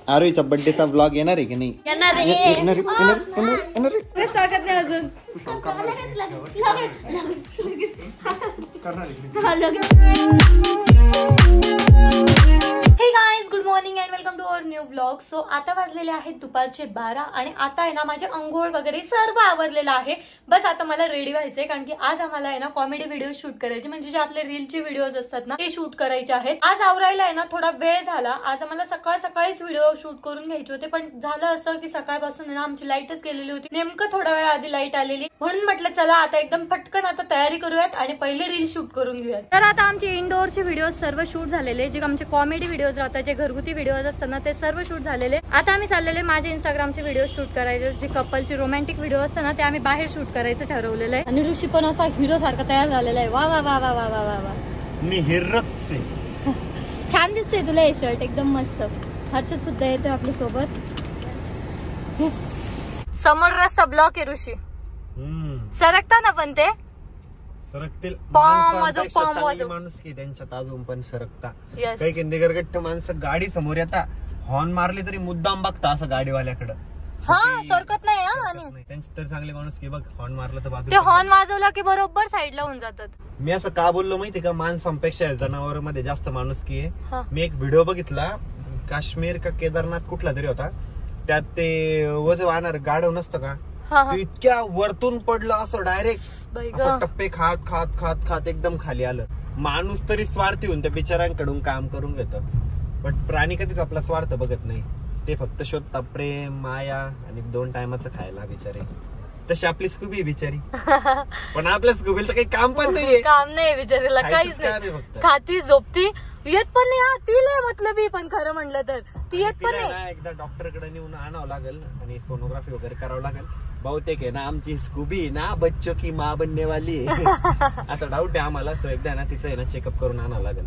आरोहीचा बर्थडेचा vlog येणार आहे की नाही? स्वागत नाही अजून. Hey guys, good morning and welcome to our new blog. So आता वाजलेले आहेत दुपारचे 12 आणि आता आहे ना माझे अंघोळ वगैरे सर्व आवरलेलं आहे. बस आता मला रेडी व्हायचंय, कारण की आज आम्हाला आहे ना कॉमेडी व्हिडिओ शूट करायचे, म्हणजे जे आपले रीलचे व्हिडिओज असतात ना ते शूट करायचे आहेत. आज आवरायला आहे ना थोडा वेळ झाला. आज आम्हाला सकाळीच व्हिडिओ शूट करून घ्यायचे होते, पण झालं असं की सकाळपासून ना आमची लाईटच गेलेली होती. नेमकं थोडा वेळ आधी लाईट आलेली, म्हणून म्हटलं चला आता एकदम पटकन आता तयारी करूयात आणि पहिले रील शूट करून घेऊयात. तर आता आमचे इंडोरचे व्हिडिओ सर्व शूट झालेले, जे आमचे कॉमेडी व्हिडिओज राहतात, जे घरगुती व्हिडिओज असतात ना ते सर्व शूट झालेले. आता आम्ही चाललेले माझे इंस्टाग्रामचे व्हिडिओ शूट करायचे, जे कपलचे रोमॅन्टिक व्हिडिओ असतात ना ते आम्ही बाहेर शूट करायचं ठरवलेलं आहे. आणि ऋषी पण असा हिरो सारखा तयार झालेला आहे. वा वा वा वा वा वा वा वा, मी हिरोच आहे. छान दिसते तुला हे शर्ट, एकदम मस्त. हर्षद सुद्धा येतोय आपल्या सोबत. समोर रस्ता ब्लॉक आहे ऋषी, सरकता ना पण ते सरकतील माणूस की त्यांच्यात अजून पण सरकता. काही निगरगट्ट माणसं गाडी समोर येता, हॉर्न मारली तरी मुद्दाम बघता असं गाडीवाल्याकडे. हा, सरकत नाही. आणि त्यांची तर चांगले माणूस की बघ, हॉर्न मारलं तर बाजूला, ते हॉर्न वाजवला की बरोबर साईडला होऊन जातात. मी असं का बोललो माहिती का, माणसांपेक्षा जनावर मध्ये जास्त माणूस की आहे. मी एक व्हिडिओ बघितला, काश्मीर का केदारनाथ कुठला तरी होता, त्यात ते वज वाहणार गाढव नसतं का, इतक्या वरतून पडलं असं डायरेक्ट, असं टप्पे खात खात खात खात एकदम खाली आलं. माणूस तरी स्वार्थी होऊन त्या बिचाऱ्यांकडून काम करून घेतो, पण प्राणी कधीच आपला स्वार्थ बघत नाही. ते फक्त शोधता प्रेम, माया आणि 2 टायमाचं खायला बिचारे. तशी आपली स्कूबी बिचारी, पण आपल्या स्कूबीला तर काही काम पण नाहीये. काम नाही बिचारीला, काहीच नाही. खाती झोपती, येत पण नाही. ती लय मतलबी, पण खरं म्हणलं तर ती येत पण नाही. एकदा डॉक्टरकडे नेऊन आणावं लागेल आणि सोनोग्राफी वगैरे करावं लागेल. बहुतेक आहे ना आमची स्कूबी ना बच्चो की माँ बनने वाली असा डाऊट आहे आम्हाला. सो एकदा ना तिचं आहे ना चेकअप करून आणावं लागेल.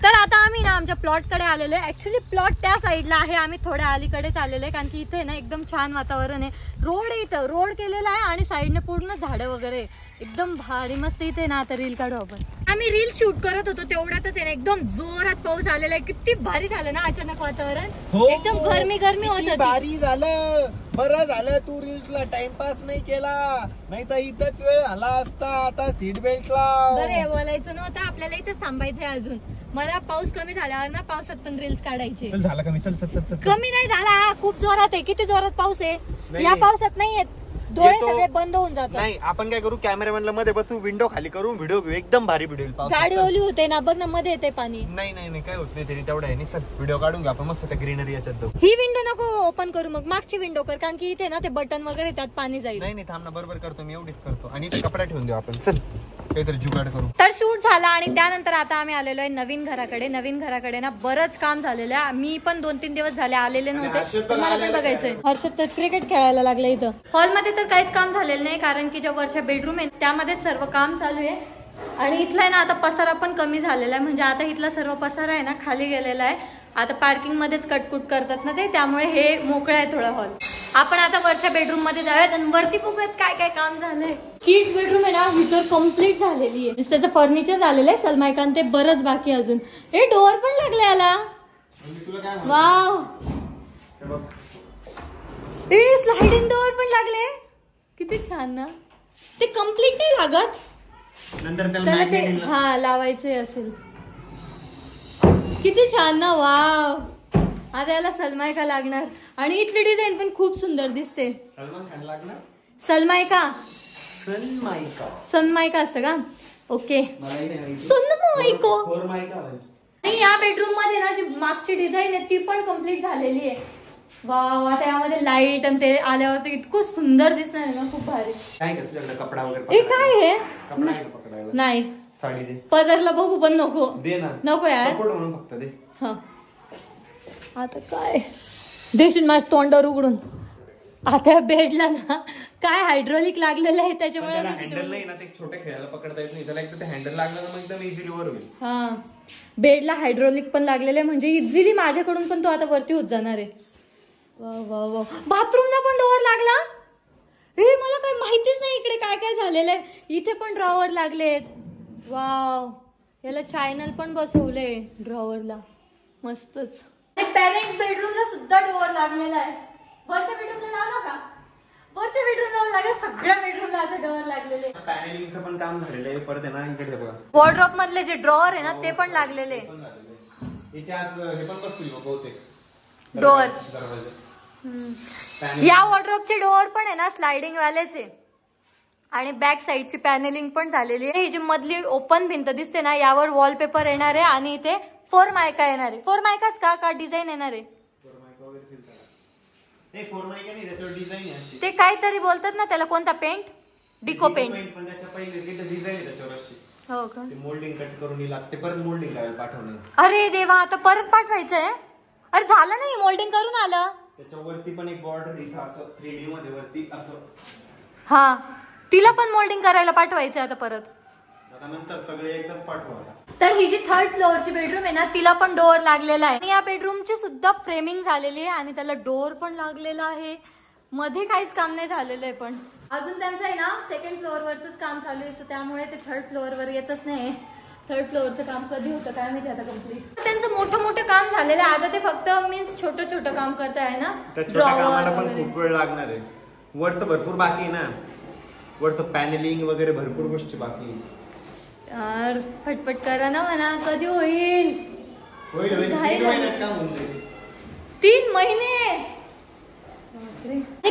तर आता आम्ही ना आमच्या प्लॉट कडे आलेलो आहे. ऍक्च्युली प्लॉट त्या साईडला आहे, आम्ही थोड्या अलीकडेच आलेलो आहे, कारण की इथे ना एकदम छान वातावरण आहे. रोड आहे, इथं रोड केलेला आहे आणि साईडने पूर्ण झाडं वगैरे एकदम भारी मस्त. इथे ना आता रील काढू आपण. आम्ही रील शूट करत होतो तेवढ्यातच आहे ना एकदम जोरात पाऊस आलेला आहे. किती भारी झालं ना अचानक वातावरण, एकदम गरमी होत. भारी झालं, बरं झालं तू रील्सला टाइमपास नाही केला, नाही तर इथंच वेळ झाला असता. आता सीट बेल्ट लाव. बरं, बोलायचं नव्हतं आपल्याला, इथंच थांबायचंय अजून. मला पाऊस कमी झाल्यावर ना पावसात पण रील्स काढायचे. झाला कमी? चल चल चल. कमी नाही झाला, खूप जोरात आहे. किती जोरात पाऊस आहे या पावसात. नाही येत, डोळे सगळे बंद होऊन जातात. नाही, आपण काय करू, कॅमेरामॅनला मध्ये बसू, विंडो खाली करून व्हिडिओ घेऊ, एकदम भारी व्हिडिओ. गाडी ओली होते ना, बघ ना मध्ये येते पाणी. नाही नाही नाही, काय होत नाही तरी तेवढं आहे. चल व्हिडिओ काढून घ्या आपण मस्त, त्या ग्रीनरी याच्यात जाऊ. ही विंडो नको ओपन करू, मग मागची विंडो कर, कारण की इथे ना ते बटन वगैरे त्यात पाणी जाईल. नाही नाही, थांब ना, बरोबर करतो मी, एवढीच करतो. आणि इथे कपडा ठेवून देऊ आपण. चल काहीतरी जुगाड करू. तर शूट झाला आणि त्यानंतर आता आम्ही आलेलो आहे नवीन घराकडे. नवीन घराकडे ना बरंच काम झालेलं आहे. मी पण 2-3 दिवस झाले आलेले नव्हते, मला पण बघायचंय. हर्षद तर क्रिकेट खेळायला लागले. इथं हॉलमध्ये तर काहीच काम झालेलं नाही, कारण की ज्या वरच्या बेडरूम आहे त्यामध्ये सर्व काम चालू आहे. आणि इथला आहे ना आता पसारा पण कमी झालेला आहे, म्हणजे आता इथला सर्व पसारा आहे ना खाली गेलेला आहे. आता पार्किंग मध्येच कटकुट करतात ना ते, त्यामुळे हे मोकळं आहे थोडा हॉल. आपण आता वरच्या बेडरूम मध्ये जाऊयात आणि वरती बघूयात काय काय काम झालंय. किड्स बेडरूम आहे ना ही कम्प्लीट झालेली आहे, त्याचं फर्निचर झालेलं आहे. सलमायकान ते बरंच बाकी अजून. हे डोअर पण लागले याला. वाव, स्लायडिंग डोअर पण लागले, किती छान ना. ते कम्प्लीट नाही लागत, त्याला ते हा लावायचे असेल. किती छान ना. वाव, आता याला सलमायका लागणार. आणि इथली डिझाईन पण खूप सुंदर दिसते. सलमायका सनमायका असतं का? ओके, सनमायका. आणि या बेडरूम मध्ये ना जी मागची डिझाईन आहे ती पण कम्प्लीट झालेली आहे. वाव, आता यामध्ये लाईट आणि ते आल्यावर इतकं सुंदर दिसणार आहे ना, खूप भारी. कपडा वगैरे हे काय आहे? नाही, पदरला बघू पण नको. नको यार, फक्त दे. हा, आता काय देशील माझ्या तोंडावर उघडून. आता बेडला ना काय हायड्रोलिक लागलेलं आहे, त्याच्यामुळे हँडल नाही ना, ते छोटे खेळायला पकडता येत नाही, त्याला एकदा ते हँडल लागलं ना मग एकदम इझिली वर होईल. हा, बेडला हायड्रोलिक पण लागलेलं आहे, म्हणजे इझिली माझ्याकडून पण तो आता वरती होत जाणार आहे. वा वा वा, बाथरूमला पण डोअर लागला. हे मला काही माहितीच नाही इकडे काय काय झालेलं आहे. इथे पण ड्रॉवर लागलेत. वाव, याला चॅनल पण बसवले ड्रॉवरला, मस्तच. पेरेंट्स बेडरूमला सुद्धा डोअर लागलेला आहे. वरच्या बेडरूमला लावला का? वरच्या बेडरूमला लागेल, सगळ्या बेडरूमला आता डोअर लागलेले. पॅनेलिंगचं पण काम झालेलं आहे. परत आहे ना इकडे बघा, वॉर्डरोब मधले जे ड्रॉअर आहे ना ते पण लागलेले. याच्या आत हे पण बसतील बहुतेक डोअर. दरवाजे. या वॉर्डरोबचे डोअर पण आहे ना स्लायडिंग वालेच आहे. आणि बॅक साईडची पॅनेलिंग पण झालेली आहे. ही जी मधली ओपन भिंत दिसते ना यावर वॉलपेपर येणार आहे आणि इथे 4 मायका येणार आहे. 4 मायकाच का डिझाईन येणार आहे? ते काहीतरी बोलतात ना त्याला, कोणता पेंट? डिको पेंट. पण त्याच्या पहिले डिझाईन आहे त्याच्यावर अशी. हो का? ते मोल्डिंग कट करून लागते, परत मोल्डिंग करायला पाठवणे. अरे देवा, आता परत पाठवायचंय. अरे झालं नाही, मोल्डिंग करून आलं. त्याच्यावरती पण एक बॉर्डर इथं असं 3D मध्ये वरती असं. हा, तिला पण मोल्डिंग करायला पाठवायचंय आता परत. आता नंतर सगळे एकदाच पाठवा. तर ही जी 3rd फ्लोअरची बेडरूम आहे ना तिला पण डोअर लागलेला आहे. या बेडरूमची सुद्धा फ्रेमिंग झालेली आहे आणि त्याला डोअर पण लागलेला आहे. मध्ये काहीच काम नाही झालेलं आहे. पण अजून त्यांचं आहे ना 2nd फ्लोअरवरच काम चालू आहे, सो त्यामुळे ते 3rd फ्लोअरवर येतच नाही. 3rd फ्लोअरचं काम कधी होतं काय माहिती आता कम्प्लीट. त्यांचं मोठं काम झालेलं आहे. आता ते फक्त मी छोटं काम करत आहे ना. त्या छोट्या कामाला पण खूप वेळ लागणार आहे. वरचं भरपूर बाकी आहे ना, वरचं पॅनेलिंग वगैरे भरपूर गोष्टी बाकी आहे. यार फटफट करा ना म्हणा, कधी होईल? 3 महिने.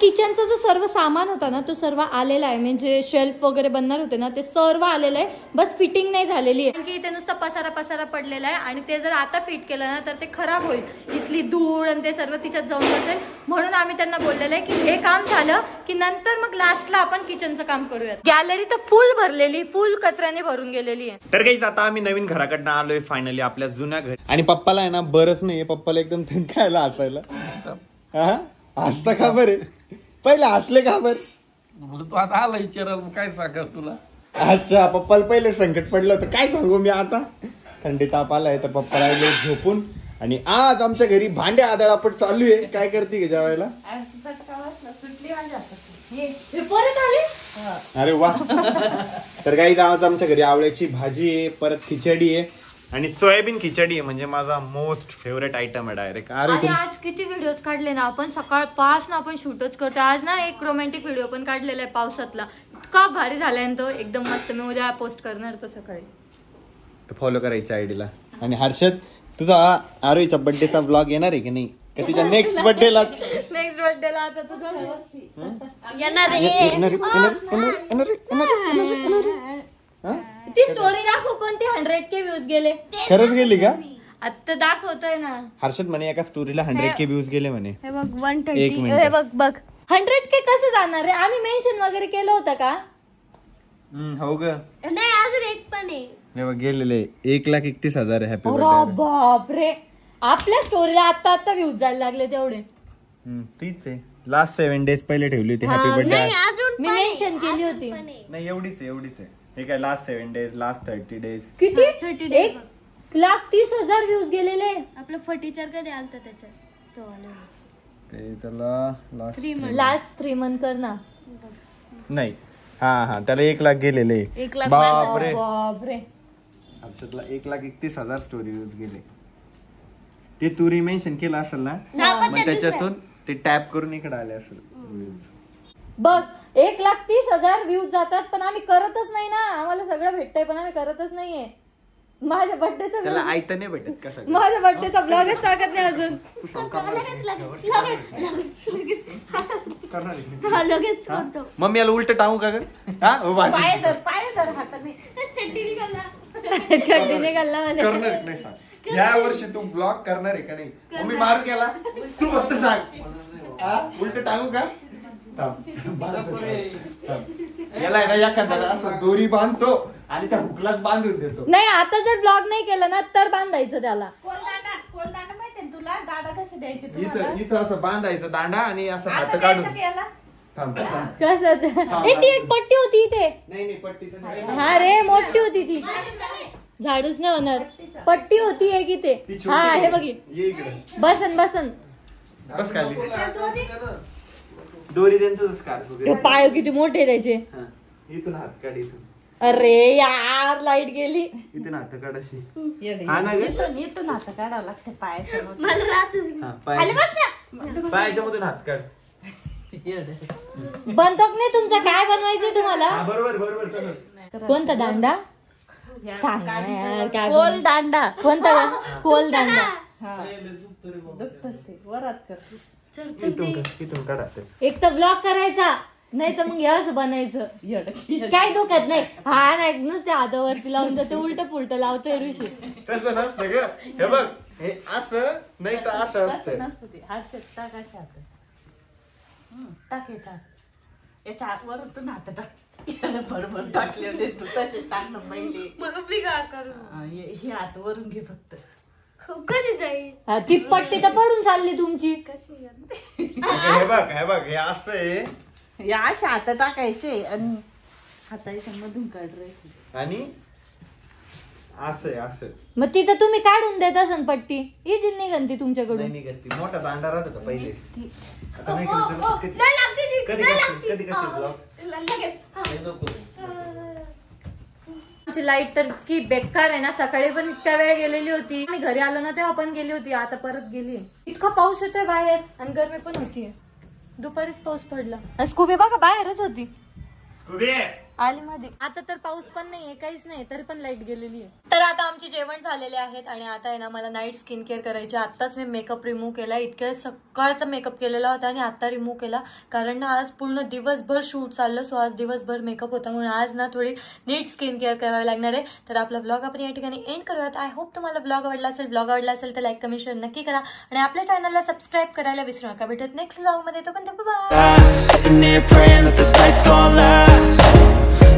किचनचं जो सर्व सामान होता ना तो सर्व आलेला आहे. म्हणजे शेल्फ वगैरे बनणार होते ना ते सर्व आलेलं आहे. बस फिटिंग नाही झालेली आहे. कारण की इथे नुसतं पसारा पडलेला आहे आणि ते जर आता फिट केलं ना तर ते खराब होईल. इथली धूळ आणि ते सर्व तिच्यात जाऊन बसेल. म्हणून आम्ही त्यांना बोललेलं आहे की हे काम झालं की नंतर मग लास्टला आपण किचनचं काम करूयात. गॅलरी तर फुल भरलेली, फुल कचऱ्याने भरून गेलेली आहे. तर काही आता आम्ही नवीन घराकडनं आलोय फायनली आपल्या जुन्या घरी. आणि पप्पाला आहे ना बरंच नाहीये. पप्पाला एकदम थंडायला हसायला. हसता का बरे? पहिले हसले का बर? तू आता आला विचाराल काय सांगा तुला. अच्छा, पप्पाला पहिले संकट पडलं होतं. काय सांगू मी आता. थंडी ताप आलाय तर पप्पाला झोपून. आणि आज आमच्या घरी भांडे आदळापट चालू आहे. काय करते का जेवायला? अरे वा. तर काही आज आमच्या घरी आवळ्याची भाजी आहे, परत खिचडी आहे आणि सोयाबीन खिचडी आहे. म्हणजे माझा मोस्ट फेवरेट आयटम आहे डायरेक्ट. आणि आज किती व्हिडिओज काढले ना आपण, सकाळ 5 ना आपण शूटच करतो. आज ना एक रोमॅन्टिक व्हिडिओ पण काढलेला आहे पावसातला. इतका भारी झालाय तो, एकदम मस्त. मी उद्या पोस्ट करणार तो सकाळी. तर फॉलो करायच्या आयडीला. आणि हर्षद, तुझा आरोहीचा बर्थडेचा ब्लॉग येणार आहे की नाही? का तिच्या नेक्स्ट बर्थडेला? नेक्स्ट बर्थडेला आता तुझा ती स्टोरी दाखव कोणती 100K व्ह्यूज गेले. खरंच गेली का? आता दाखवतोय ना. हर्षद म्हणे एका स्टोरीला 100K व्ह्यूज गेले म्हणे. हे बघ 130. हे बघ 100K कसं जाणार रे? आम्ही मेन्शन वगैरे केलं होतं का? हो ग. नाही, अजून एक पण आहे. हे बघ गेलेले 1,31,000. Happy birthday. बापरे, आपल्या स्टोरीला आता व्ह्यूज जायला लागले तेवढे. तीच आहे. लास्ट 7 डेज पहिले ठेवली होती हॅपी बर्थडे. मी मेन्शन केली होती. नाही, एवढीच आहे. हे काय लास्ट 7 डेज, लास्ट 30 डेज. किती? 1,30,000 व्ह्यूज गेलेले. आपलं फर्टिचर कधी आलतं त्याच्यात? ते त्याला लास्ट 3 मंथ कर ना. नाही, हा त्याला 1 लाख गेलेले. 1 लाख. बापरे. हर्षदला 1,31,000 स्टोरी व्ह्यूज गेले. ते तू रिमेन्शन केलं असेल ना, मग त्याच्यातून ते टॅप करून इकडे आले असेल व्ह्यूज. बघ 1,30,000 व्ह्यूज जातात पण आम्ही करतच नाही ना. आम्हाला सगळं भेटतंय पण आम्ही करतच नाहीये. माझ्या बर्थडेचा त्याला आयतं नाही भेटत का सगळं? माझ्या बर्थडेचा ब्लॉगच टाकत नाही अजून. लगेच करतो. मम्मी याला उलट टाकू का ग? चड्डीने घालला मध्ये. करणार नाही सांग. या वर्षी तू ब्लॉग करणार आहे का नाही? मम्मी मारू केला तू फक्त सांग. उलट टाकू का? याला आहे ना एखाद्याला असं दोरी बांधतो आणि त्या हुकलाच बांधून देतो. नाही, आता जर ब्लॉग नाही केला ना तर बांधायचं त्याला. तुला दादा कसे द्यायचे? इथं असं बांधायचं दांडा आणि असं हात काढून. कसं? ती एक पट्टी होती इथे. नाही पट्टीचं नाही. हा रे, मोठी होती ती. झाडूच नाही होणार. पट्टी होती एक इथे. हा हे बघ. बसन बस खाली दोरी देन तुझं स्कार्फ. पाय किती मोठे त्याचे. इथून हात काढ. इथून. अरे यार, लाईट गेली. इथून हात काढ अशी. इथून हात काढावं लागतं पायाचं. पायाच्या मधून हात काढ. बनतो नाही तुमचं काय बनवायचं तुम्हाला? बरोबर बरोबर. कोणता दांडा सांग काय कोल दांडा. कोणता? कोल दांडा. वरात कर. इथून काढा. एक तर ब्लॉक करायचा नाही तर मग हेच बनायचं. काय दुखत नाही. हा नाही नुसत्या हातावरती लावून ते उलट पुलट लावतोय ऋषी. तसं नसतं ग. हे बघ हे असं नाही तर असं असतं. नसतं ते. हात टाक अशा हात. टाक याच्या हात. याच्या हात वरून हात टाक. याला बडबड टाकले तू तसे टाकणं पहिले. हे हात वरून घे फक्त. कशी जाईल ती पट्टी तर पडून चालली तुमची. हे बघ हे असं आहे. या अशा हात टाकायचे आणि हाताच्या मधून काढायचे आणि असं असं. मग ती तर तुम्ही काढून देत असन पट्टी. इजी निघन ती तुमच्याकडून. नाही निघत ती. मोठा दांडा राहत होता पहिले. आता नाही कधी कधी आमची लाईट तर इतकी बेकार आहे ना. सकाळी पण इतक्या वेळ गेलेली होती. मी घरी आलो ना तेव्हा पण गेली होती. आता परत गेली. इतका पाऊस येतोय बाहेर आणि गरमी पण होती. दुपारीच पाऊस पडला. स्कूबी बघा बाहेरच होती. आली मध्ये. आता तर पाऊस पण नाहीये काहीच नाही तरी पण लाईट गेलेली आहे. तर आता आमचे जेवण झालेले आहेत आणि आता आहे ना मला नाईट स्किन केअर करायची. आताच मी मेकअप रिमूव्ह केला. इतक्या सकाळचा मेकअप केलेला होता आणि आता रिमूव्ह केला कारण ना आज पूर्ण दिवसभर शूट चाललं. सो आज दिवसभर मेकअप होता म्हणून आज ना थोडी नीट स्किन केअर करावी लागणार आहे. तर आपला ब्लॉग आपण या ठिकाणी एंड करूयात. आय होप तुम्हाला ब्लॉग आवडला असेल. ब्लॉग आवडला असेल तर लाईक कमेंट शेअर नक्की करा आणि आपल्या चॅनलला सबस्क्राईब करायला विसरू नका. भेटत नेक्स्ट ब्लॉग मध्ये. तो पण bye.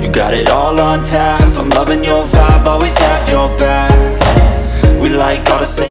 You got it all on tap. I'm loving your vibe, always have your back. We like all the same